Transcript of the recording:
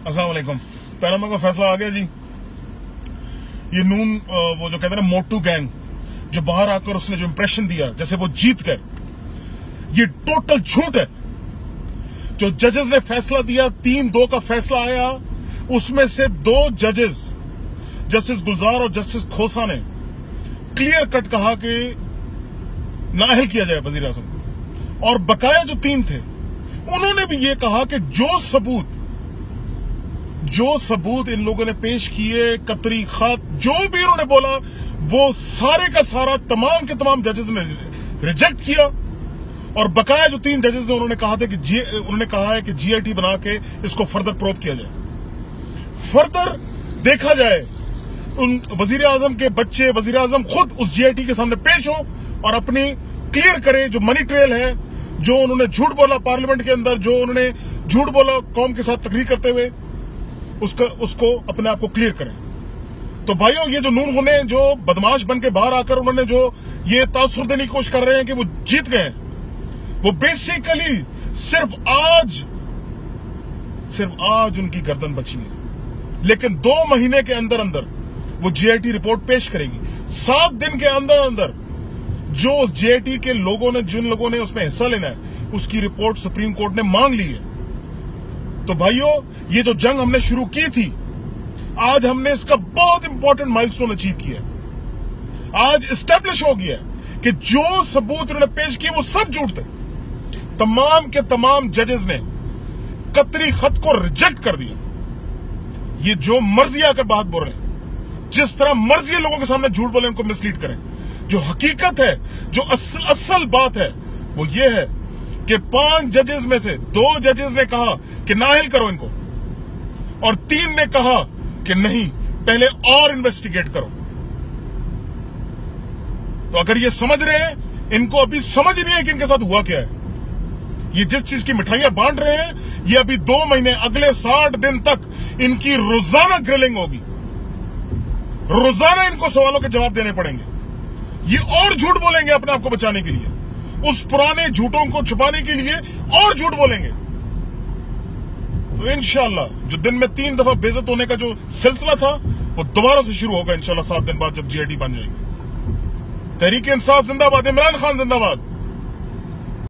अस्सलाम वालेकुम। पैनामा का फैसला आ गया जी। ये नून वो जो कहते हैं ना मोटू गैंग, जो बाहर आकर उसने जो इंप्रेशन दिया जैसे वो जीत गए, ये टोटल झूठ है। जो जजेस ने फैसला दिया, 3-2 का फैसला आया, उसमें से 2 जजेस जस्टिस गुलजार और जस्टिस खोसा ने क्लियर कट कहा कि नाअहल किया जाए वजीर आजम को, और बकाया जो 3 थे उन्होंने भी ये कहा कि जो सबूत इन लोगों ने पेश किए, कतरी खत, जो भी उन्होंने बोला, वो सारे का सारा तमाम के तमाम जजेस ने रिजेक्ट किया। और बकाया जो 3 जजेस ने उन्होंने कहा है कि जीआईटी बना के इसको फर्दर प्रोब किया जाए, फर्दर देखा जाए, उन वजीर आजम के बच्चे, वजीर आजम खुद उस जीआईटी के सामने पेश हो और अपनी क्लियर करे जो मनी ट्रेल है, जो उन्होंने झूठ बोला पार्लियामेंट के अंदर, जो उन्होंने झूठ बोला कौम के साथ तकरीर करते हुए, उसको अपने आप को क्लियर करें। तो भाइयों, ये जो नून गुने जो बदमाश बन के बाहर आकर उन्होंने जो ये तासुर देने की कोशिश कर रहे हैं कि वो जीत गए, वो बेसिकली सिर्फ आज उनकी गर्दन बची है। लेकिन 2 महीने के अंदर अंदर वो जीआईटी रिपोर्ट पेश करेगी। 7 दिन के अंदर अंदर जो उस जीआईटी के लोगों ने, जिन लोगों ने उसमें हिस्सा लेना है, उसकी रिपोर्ट सुप्रीम कोर्ट ने मांग ली है। तो भाइयों, ये जो जंग हमने शुरू की थी, आज हमने इसका बहुत इंपॉर्टेंट माइलस्टोन अचीव किया। आज एस्टेब्लिश हो गया कि जो सबूत उन्होंने पेश किए वो सब झूठ थे। तमाम के तमाम जजेस ने कतरी खत को रिजेक्ट कर दिया। ये जो मर्जी आकर बात बोल रहे हैं, जिस तरह मर्जी लोगों के सामने झूठ बोले, उनको मिसलीड करें। जो हकीकत है, जो असल बात है, वो ये है कि 5 जजेस में से 2 जजेस ने कहा कि नाअहल करो इनको, और 3 ने कहा कि नहीं, पहले और इन्वेस्टिगेट करो। तो अगर ये समझ रहे हैं, इनको अभी समझ नहीं है कि इनके साथ हुआ क्या है। ये जिस चीज की मिठाइयां बांट रहे हैं, ये अभी 2 महीने, अगले 60 दिन तक इनकी रोजाना ग्रिलिंग होगी। रोजाना इनको सवालों के जवाब देने पड़ेंगे। ये और झूठ बोलेंगे अपने आप को बचाने के लिए, उस पुराने झूठों को छुपाने के लिए और झूठ बोलेंगे। तो इंशाल्लाह जो दिन में 3 दफा बेइज्जत होने का जो सिलसिला था, वो दोबारा से शुरू होगा इंशाल्लाह 7 दिन बाद, जब जीआईटी बन जाएगी। तहरीक इंसाफ जिंदाबाद, इमरान खान जिंदाबाद।